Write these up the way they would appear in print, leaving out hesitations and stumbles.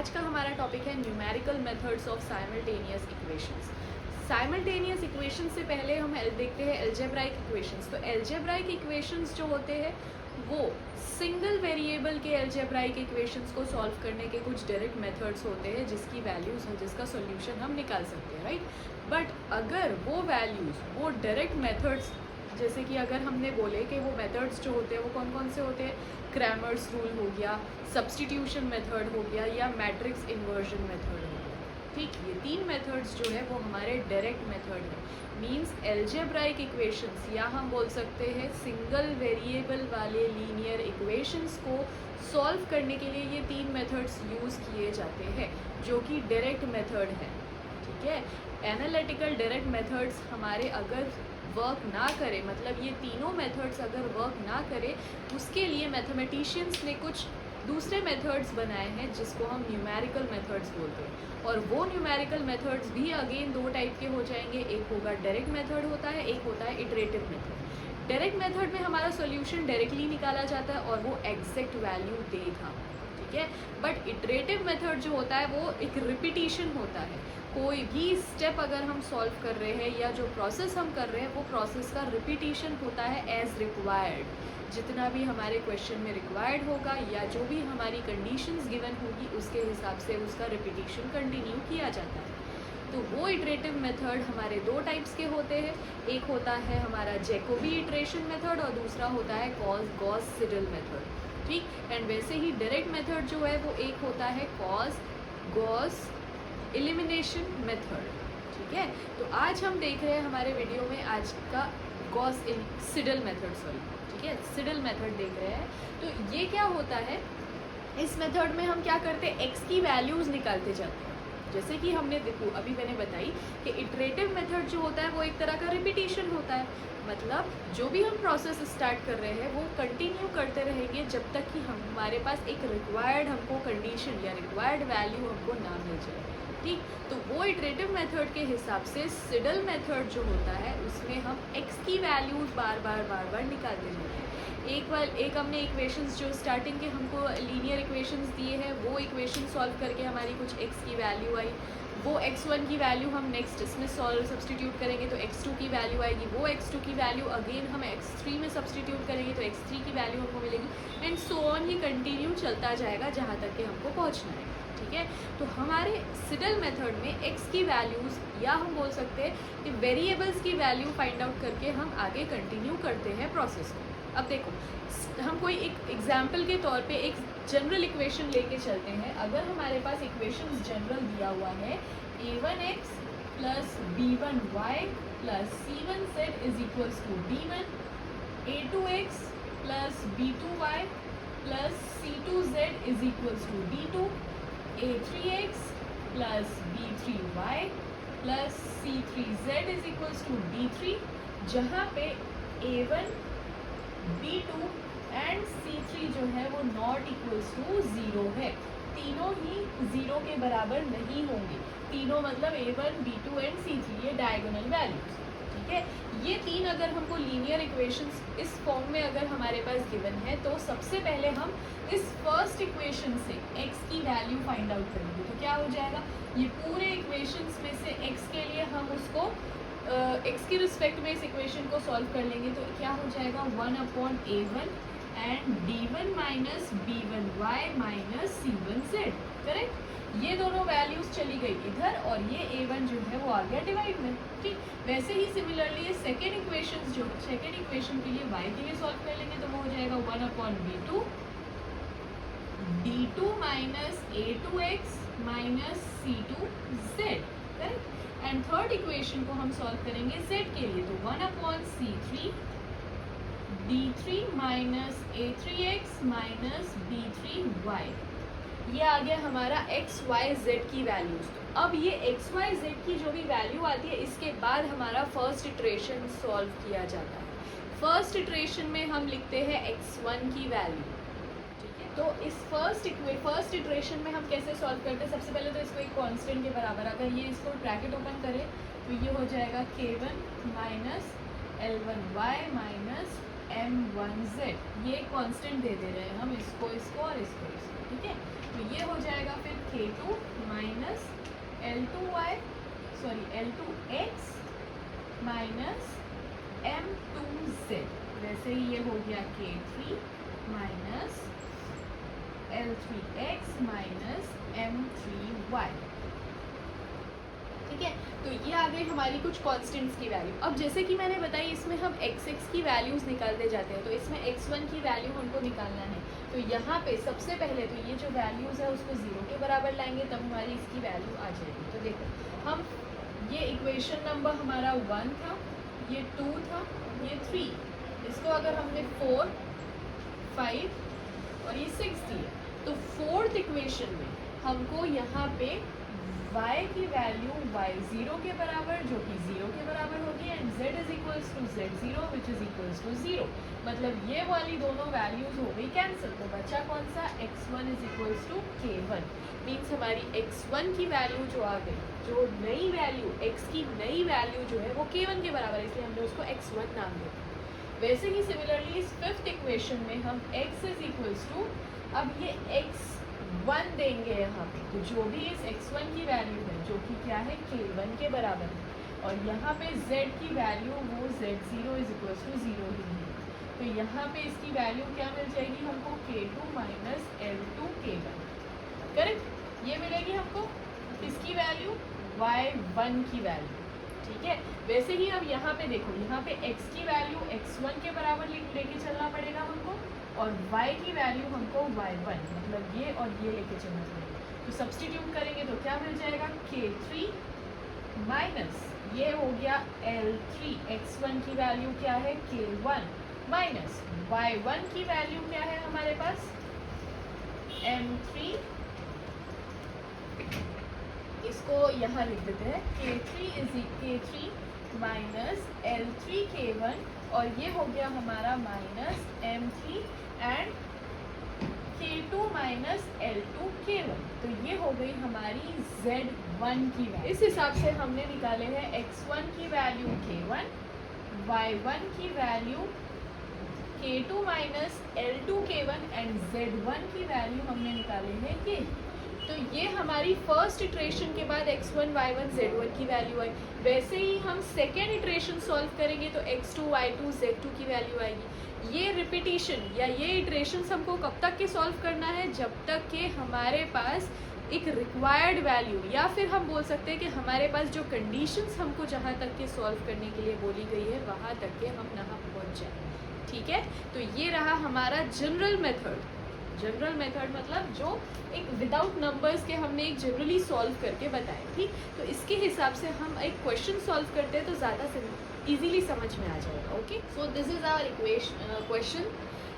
आज का हमारा टॉपिक है numerical methods of simultaneous equations. Simultaneous equation से पहले हम देखते हैं एल्जेब्राइक इक्वेशंस। तो एल्जेब्राइक इक्वेशंस जो होते हैं वो सिंगल वेरिएबल के एल्जेब्राइक इक्वेशंस को सॉल्व करने के कुछ डायरेक्ट मेथड्स होते हैं जिसकी वैल्यूज़ है, जिसका सॉल्यूशन हम निकाल सकते हैं, राइट। बट अगर वो वैल्यूज़ वो डायरेक्ट मेथड्स, जैसे कि अगर हमने बोले कि वो मेथड्स जो होते हैं वो कौन कौन से होते हैं, क्रैमर्स रूल हो गया, सब्स्टिट्यूशन मेथड हो गया या मैट्रिक्स इन्वर्जन मेथड हो गया, ठीक। ये तीन मेथड्स जो है वो हमारे डायरेक्ट मेथड है। मींस एल्जेब्राइक इक्वेशंस या हम बोल सकते हैं सिंगल वेरिएबल वाले लीनियर इक्वेशंस को सॉल्व करने के लिए ये तीन मेथड्स यूज़ किए जाते हैं जो कि डायरेक्ट मेथड है, ठीक है। एनालिटिकल डायरेक्ट मेथड्स हमारे अगर वर्क ना करे, मतलब ये तीनों मेथड्स अगर वर्क ना करे, उसके लिए मैथमेटिशियंस ने कुछ दूसरे मेथड्स बनाए हैं जिसको हम न्यूमेरिकल मेथड्स बोलते हैं। और वो न्यूमेरिकल मेथड्स भी अगेन दो टाइप के हो जाएंगे, एक होगा डायरेक्ट मेथड होता है, एक होता है इटरेटिव मेथड। डायरेक्ट मेथड में हमारा सॉल्यूशन डायरेक्टली निकाला जाता है और वो एग्जैक्ट वैल्यू देगा, ठीक है। बट इटरेटिव मेथड जो होता है वो एक रिपीटिशन होता है। कोई भी स्टेप अगर हम सॉल्व कर रहे हैं या जो प्रोसेस हम कर रहे हैं वो प्रोसेस का रिपीटिशन होता है एज रिक्वायर्ड। जितना भी हमारे क्वेश्चन में रिक्वायर्ड होगा या जो भी हमारी कंडीशंस गिवन होगी उसके हिसाब से उसका रिपीटिशन कंटिन्यू किया जाता है। तो वो इटरेटिव मेथड हमारे दो टाइप्स के होते हैं, एक होता है हमारा जैकोबी इटरेशन मेथड और दूसरा होता है गॉस सिडल मेथड, ठीक। एंड वैसे ही डायरेक्ट मेथड जो है वो एक होता है गॉस एलिमिनेशन मेथड, ठीक है। तो आज हम देख रहे हैं हमारे वीडियो में आज का गॉस सिडल मेथड, ठीक है, सिडल मेथड देख रहे हैं। तो ये क्या होता है, इस मेथड में हम क्या करते हैं, एक्स की वैल्यूज़ निकालते जाते हैं। जैसे कि हमने देखो अभी मैंने बताई कि इटरेटिव मेथड जो होता है वो एक तरह का रिपीटिशन होता है, मतलब जो भी हम प्रोसेस स्टार्ट कर रहे हैं वो कंटिन्यू करते रहेंगे जब तक कि हमारे पास एक रिक्वायर्ड हमको कंडीशन या रिक्वायर्ड वैल्यू हमको ना मिल जाए, ठीक। तो वो इटरेटिव मेथड के हिसाब से सिडल मेथड जो होता है उसमें हम एक्स की वैल्यूज बार बार निकालते जाते हैं। एक हमने इक्वेशंस जो स्टार्टिंग के हमको लीनियर इक्वेशंस दिए हैं वो इक्वेशन सॉल्व करके हमारी कुछ एक्स की वैल्यू आई, वो x1 की वैल्यू हम नेक्स्ट इसमें सब्सटीट्यूट करेंगे तो x2 की वैल्यू आएगी, वो x2 की वैल्यू अगेन हम x3 में सब्सटीट्यूट करेंगे तो x3 की वैल्यू हमको मिलेगी, एंड सो ऑन। ये कंटिन्यू चलता जाएगा जहाँ तक कि हमको पहुँचना है, ठीक है। तो हमारे सिडल मेथड में x की वैल्यूज़ या हम बोल सकते हैं कि वेरिएबल्स की वैल्यू फाइंड आउट करके हम आगे कंटिन्यू करते हैं प्रोसेस को। अब देखो हम कोई एक एग्जाम्पल के तौर पे एक जनरल इक्वेशन लेके चलते हैं। अगर हमारे पास इक्वेशन जनरल दिया हुआ है a1x plus b1y plus c1z is equals to d1, a2x plus b2y plus c2z is equals to d2, a3x plus b3y plus c3z is equals to d3, जहाँ पे a1 b2 एंड c3 जो है वो not equals to 0 है। तीनों ही 0 के बराबर नहीं होंगे, तीनों मतलब a1 b2 एंड c3 ये डायगोनल वैल्यूज, ठीक है। ये तीन अगर हमको लीनियर इक्वेशंस इस फॉर्म में अगर हमारे पास गिवन है तो सबसे पहले हम इस फर्स्ट इक्वेशन से x की वैल्यू फाइंड आउट करेंगे। तो क्या हो जाएगा, ये पूरे इक्वेशंस में से x के लिए हम उसको x की रिस्पेक्ट में इस इक्वेशन को सॉल्व कर लेंगे तो क्या हो जाएगा 1/a1 and d1 minus b1y minus c1z, correct. ये दोनों वैल्यूज चली गई इधर और ये a1 जो है वो आ गया डिवाइड में, ठीक। वैसे ही सिमिलरली ये सेकेंड इक्वेशन जो सेकेंड इक्वेशन के लिए y के लिए सॉल्व कर लेंगे तो वो हो जाएगा 1/b2 d2 minus a2x minus c2z, correct. And third equation को हम सॉल्व करेंगे z के लिए तो 1/c3 d3 minus a3x minus b3y, ये आ गया हमारा x y z की वैल्यूज। तो अब ये x y z की जो भी वैल्यू आती है इसके बाद हमारा फर्स्ट इटरेशन सॉल्व किया जाता है। फर्स्ट इटरेशन में हम लिखते हैं x1 की वैल्यू, तो इस फर्स्ट इटरेशन में हम कैसे सॉल्व करते हैं, सबसे पहले तो इसको एक कांस्टेंट के बराबर, अगर ये इसको ब्रैकेट ओपन करें तो ये हो जाएगा k1 minus l1y minus m1z, ये कांस्टेंट दे रहे हैं हम इसको और इसको, ठीक है। तो ये हो जाएगा फिर k2 minus L2x minus m2z, वैसे ही ये हो गया k3 minus L3x minus m3y, ठीक है। तो ये आ गई हमारी कुछ कांस्टेंट्स की वैल्यू। अब जैसे कि मैंने बताई इसमें हम x की वैल्यूज़ निकालते जाते हैं, तो इसमें x1 की वैल्यू हमको निकालना है। तो यहाँ पे सबसे पहले तो ये जो वैल्यूज़ है उसको 0 के बराबर लाएंगे, तब हमारी इसकी वैल्यू आ जाएगी। तो देखो हम ये इक्वेशन नंबर हमारा 1 था, ये 2 था, ये 3, इसको अगर हमने 4, 5 और ये 6 दिए, तो फोर्थ इक्वेशन में हमको यहाँ पे y की वैल्यू y0 के बराबर, जो कि 0 के बराबर होगी, and z is equals to z0 which is equals to 0। मतलब ये वाली दोनों वैल्यूज हो गई कैंसिल, तो बचा कौन सा, x1 is equals to k1। Means हमारी x1 की वैल्यू जो आ गई, जो नई वैल्यू x की नई वैल्यू जो है वो k1 के बराबर है, इसलिए हमने उसको x1 नाम दिया। वैसे ही सिमिलरली इस फिफ्थ इक्वेशन में हम x इज इक्वल्स टू, अब ये x1 देंगे यहाँ पे, तो जो भी इस x1 की वैल्यू है जो कि क्या है k1 के बराबर है, और यहाँ पे z की वैल्यू वो z0 इज इक्वल्स टू 0 ही है। तो यहाँ पे इसकी वैल्यू क्या मिल जाएगी हमको, k2 minus L2 k1, correct. ये मिलेगी हमको इसकी वैल्यू y1 की वैल्यू, ठीक है। वैसे ही अब यहाँ पे देखो, यहाँ पे x की वैल्यू x1 के बराबर लेके चलना पड़ेगा हमको, और y की वैल्यू हमको y1, मतलब ये और ये लेके चलना पड़ेगा। तो सब्स्टिट्यूट करेंगे तो क्या मिल जाएगा, k3 माइनस ये हो गया L3, x1 की वैल्यू क्या है k1, माइनस y1 की वैल्यू क्या है हमारे पास m3, इसको यहाँ लिख देते हैं k3 माइनस L3 k1, और ये हो गया हमारा minus m3 and k2 minus L2 k1। तो ये हो गई हमारी z1 की वैल्यू। इस हिसाब से हमने निकाले हैं x1 की वैल्यू k1, y1 की value k2 minus L2 k1 and z1 की वैल्यू हमने निकाले हैं ये। तो ये हमारी फर्स्ट इटरेशन के बाद x1, y1, z1 की वैल्यू आई। वैसे ही हम सेकेंड इटरेशन सॉल्व करेंगे तो x2, y2, z2 की वैल्यू आएगी। ये रिपीटिशन या ये इटरेशंस हमको कब तक के सॉल्व करना है, जब तक के हमारे पास एक रिक्वायर्ड वैल्यू, या फिर हम बोल सकते हैं कि हमारे पास जो कंडीशंस हमको जहाँ तक के सॉल्व करने के लिए बोली गई है वहाँ तक के हम यहाँ पहुँच जाए, ठीक है। तो ये रहा हमारा जनरल मेथड। जनरल मेथड मतलब जो एक विदाउट नंबर्स के हमने एक जनरली सॉल्व करके बताया, ठीक। तो इसके हिसाब से हम एक क्वेश्चन सॉल्व करते हैं तो ज़्यादा इजीली समझ में आ जाएगा। Okay, so this is our question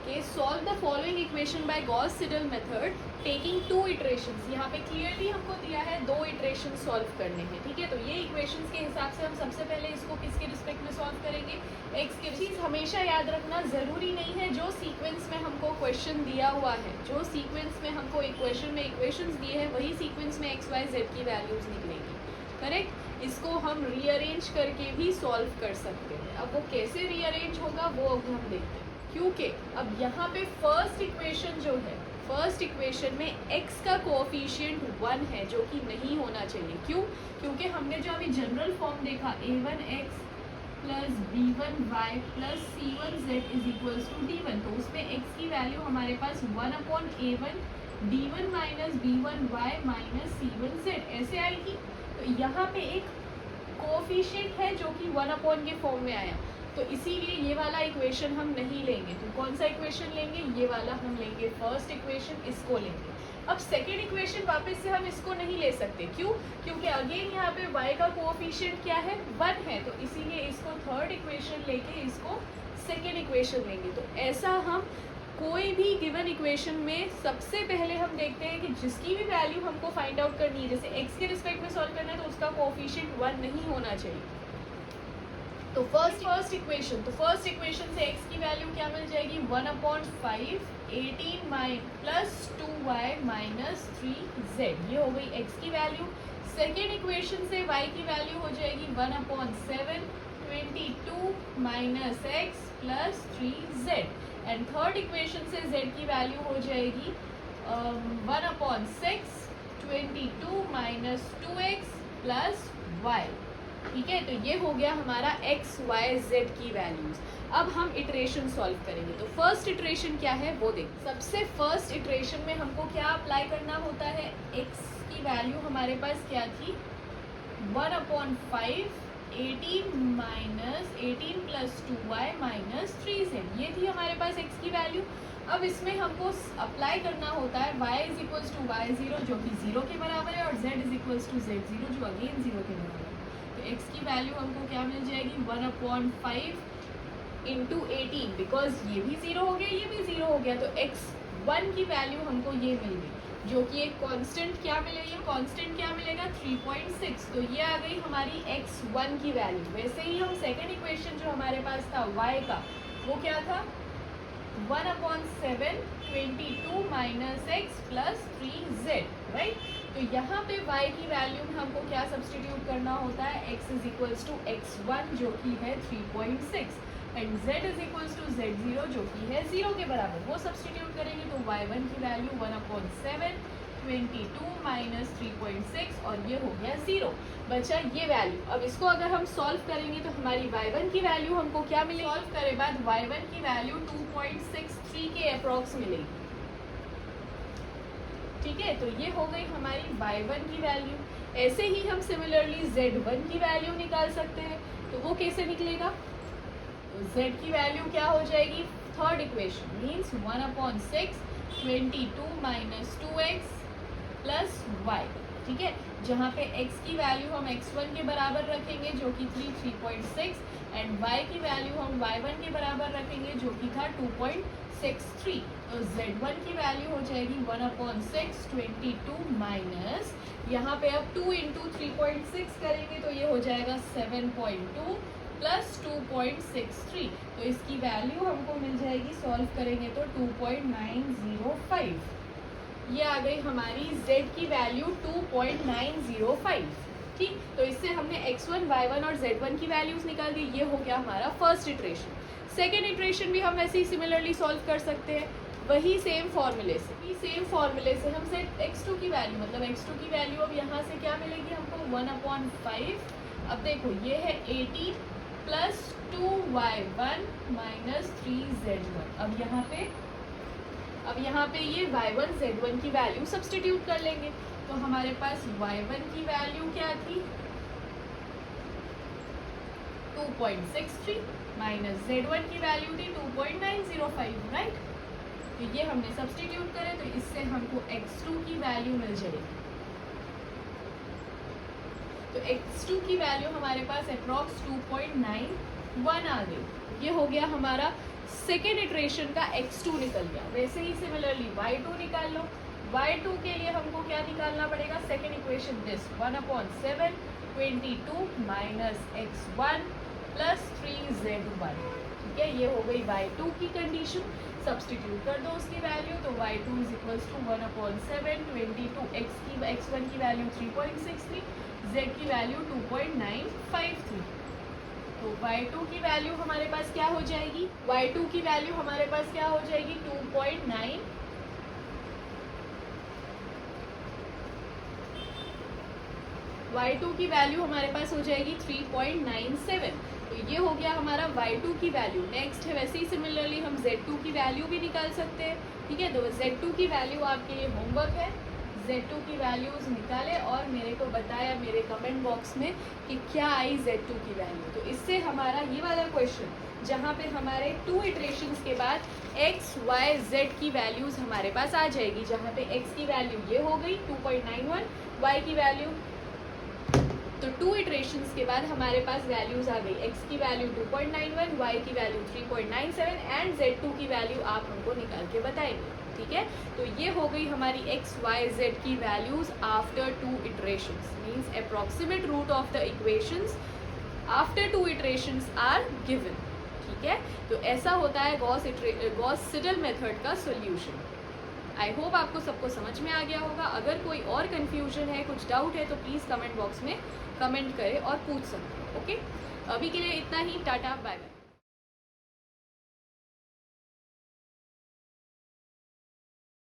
के solve the following equation by Gauss Seidel method taking 2 iterations. यहाँ पे क्लियरली हमको दिया है 2 इटरेशन सॉल्व करने हैं, ठीक है। तो ये इक्वेशंस के हिसाब से हम सबसे पहले इसको किसके रिस्पेक्ट में सॉल्व करेंगे, एक्स के। चीज़ हमेशा याद रखना, ज़रूरी नहीं है जो सीक्वेंस में हमको क्वेश्चन दिया हुआ है, जो सीक्वेंस में हमको इक्वेशन में इक्वेशंस दिए हैं वही सीक्वेंस में एक्स वाई जेड की वैल्यूज़ निकलेंगी, करेक्ट। इसको हम रीअरेंज करके भी सॉल्व कर सकते हैं। अब वो कैसे रीअरेंज होगा वो अब हम देखते हैं, क्योंकि अब यहाँ पे फर्स्ट इक्वेशन जो है, फर्स्ट इक्वेशन में x का कोएफिशिएंट 1 है जो कि नहीं होना चाहिए। क्यों? क्योंकि हमने जो अभी जनरल फॉर्म देखा a1x plus b1y plus c1z is equals to d1, तो उसमें x की वैल्यू हमारे पास 1/a1 d1 minus b1y minus c1z ऐसे आएगी। तो यहाँ पे एक कोएफिशिएंट है जो कि 1 के फॉर्म में आया, तो इसीलिए ये वाला इक्वेशन हम नहीं लेंगे। तो कौन सा इक्वेशन लेंगे, ये वाला हम लेंगे, फर्स्ट इक्वेशन इसको लेंगे। अब सेकेंड इक्वेशन वापस से हम इसको नहीं ले सकते, क्यों? क्योंकि अगेन यहाँ पे y का कोएफिशिएंट क्या है, 1 है, तो इसीलिए इसको थर्ड इक्वेशन लेके इसको सेकेंड इक्वेशन लेंगे। तो ऐसा हम कोई भी गिवन इक्वेशन में सबसे पहले हम देखते हैं कि जिसकी भी वैल्यू हमको फाइंड आउट करनी है, जैसे x के रिस्पेक्ट में सॉल्व करना है तो उसका कोएफिशिएंट 1 नहीं होना चाहिए। तो फर्स्ट इक्वेशन, तो फर्स्ट इक्वेशन से x की वैल्यू क्या मिल जाएगी, 1/5 18 प्लस 2y माइनस 3z, ये हो गई x की वैल्यू। सेकेंड इक्वेशन से y की वैल्यू हो जाएगी 1/7 22 minus x plus 3z। And third equation से z की वैल्यू हो जाएगी 1/6 22 माइनस 2x प्लस y। ठीक है, तो ये हो गया हमारा x, y, z की वैल्यूज। अब हम इटरेशन सॉल्व करेंगे। तो फर्स्ट इटरेशन क्या है वो देख। सबसे फर्स्ट इटरेशन में हमको क्या अप्लाई करना होता है, x की वैल्यू हमारे पास क्या थी 1/5 18 minus 18 plus 2y minus 3z, ये थी हमारे पास x की वैल्यू। अब इसमें हमको अप्लाई करना होता है y is equals to y0 जो कि 0 के बराबर है, और z is equals to z0 जो अगेन 0 के बराबर है। तो x की वैल्यू हमको क्या मिल जाएगी 1/5 इंटू 18, बिकॉज ये भी 0 हो गया, ये भी 0 हो गया, तो x1 की वैल्यू हमको ये मिल गई, जो कि एक कांस्टेंट क्या मिलेगी, कांस्टेंट क्या मिलेगा 3.6। तो ये आ गई हमारी x1 की वैल्यू। वैसे ही हम सेकेंड इक्वेशन जो हमारे पास था y का, वो क्या था 1/7 22 minus x plus 3z, right. तो यहाँ पे y की वैल्यू में हमको क्या सब्सटीट्यूट करना होता है, x is equals to x1 जो कि है 3.6 and z is equals to z0 जो कि है 0 के बराबर, वो सब्सटीट्यूट करेंगे तो y1 की वैल्यू 1/7 22 माइनस 3.6 और ये हो गया 0, बचा ये वैल्यू। अब इसको अगर हम सॉल्व करेंगे तो हमारी y1 की वैल्यू हमको क्या मिलेगी, सॉल्व करे बाद y1 की वैल्यू 2.63 के अप्रॉक्स मिलेगी। ठीक है, तो ये हो गई हमारी y1 की वैल्यू। ऐसे ही हम सिमिलरली z1 की वैल्यू निकाल सकते हैं। तो वो कैसे निकलेगा, तो z की वैल्यू क्या हो जाएगी, third equation means 1/6 22 minus 2x plus y। ठीक है, जहाँ पे x की वैल्यू हम x1 के बराबर रखेंगे जो कि 3.6 एंड y की वैल्यू हम y1 के बराबर रखेंगे जो कि था 2.63। तो z1 की वैल्यू हो जाएगी 1/6 22 माइनस, यहाँ पे अब 2 इंटू 3.6 करेंगे तो ये हो जाएगा 7.2 प्लस 2.63। तो इसकी वैल्यू हमको मिल जाएगी, सॉल्व करेंगे तो 2.905। ये आ गई हमारी z की वैल्यू 2.905। ठीक, तो इससे हमने x1, y1 और z1 की वैल्यूज निकाल दी। ये हो गया हमारा फर्स्ट इटरेशन। सेकेंड इटरेशन भी हम वैसे ही सिमिलरली सॉल्व कर सकते हैं, वही सेम फॉर्मूले से हम सेट x2 की वैल्यू, मतलब x2 की वैल्यू अब यहाँ से क्या मिलेगी हमको 1/5। अब देखो ये है 18 प्लस 2y1 माइनस 3z1। अब यहाँ पे ये y1 z1 की वैल्यू सब्सटीट्यूट कर लेंगे। तो हमारे पास y1 की वैल्यू क्या थी 2.63 माइनस z1 की वैल्यू थी 2.905, राइट। तो ये हमने सब्सटीट्यूट करे तो इससे हमको x2 की वैल्यू मिल जाएगी। तो x2 की वैल्यू हमारे पास अप्रॉक्स 2.91 आ गई। ये हो गया हमारा सेकेंड इटरेशन का x2 निकल गया। वैसे ही सिमिलरली y2 निकाल लो। y2 के लिए हमको क्या निकालना पड़ेगा, second equation this 1/7 22 minus x1 plus 3z1। ठीक है, ये हो गई y2 की कंडीशन। सब्सटीट्यूट कर दो उसकी वैल्यू, तो y2 is equals to 1/7 22 x1 की वैल्यू 3.63, z की वैल्यू 2.953। तो y2 की वैल्यू हमारे पास क्या हो जाएगी, y2 की वैल्यू हमारे पास क्या हो जाएगी 2.9 y2 की वैल्यू हमारे पास हो जाएगी 3.97। तो ये हो गया हमारा y2 की वैल्यू। नेक्स्ट है वैसे ही सिमिलरली हम z2 की वैल्यू भी निकाल सकते हैं। ठीक है, तो z2 की वैल्यू आपके लिए होमवर्क है। z2 की वैल्यूज निकाले और मेरे को बताया मेरे कमेंट बॉक्स में कि क्या आई z2 की वैल्यू। तो इससे हमारा ये वाला क्वेश्चन जहाँ पे हमारे 2 इटरेशंस के बाद x, y, z की वैल्यूज हमारे पास आ जाएगी, जहाँ पे x की वैल्यू ये हो गई 2.91, y की वैल्यू, तो 2 इटरेशंस के बाद हमारे पास वैल्यूज आ गई, x की वैल्यू 2.91, y की वैल्यू 3.97 एंड z2 की वैल्यू आप हमको निकाल के बताएंगे। ठीक है, तो ये हो गई हमारी x, y, z की values after 2 iterations, means approximate root of the equations after 2 iterations are given. ठीक है, तो ऐसा होता है गॉस सिडल मेथड का सॉल्यूशन। आई होप आपको सबको समझ में आ गया होगा। अगर कोई और कन्फ्यूजन है, कुछ डाउट है, तो प्लीज़ कमेंट बॉक्स में कमेंट करें और पूछ सकते हैं। ओके, अभी के लिए इतना ही, टाटा बाय बाय।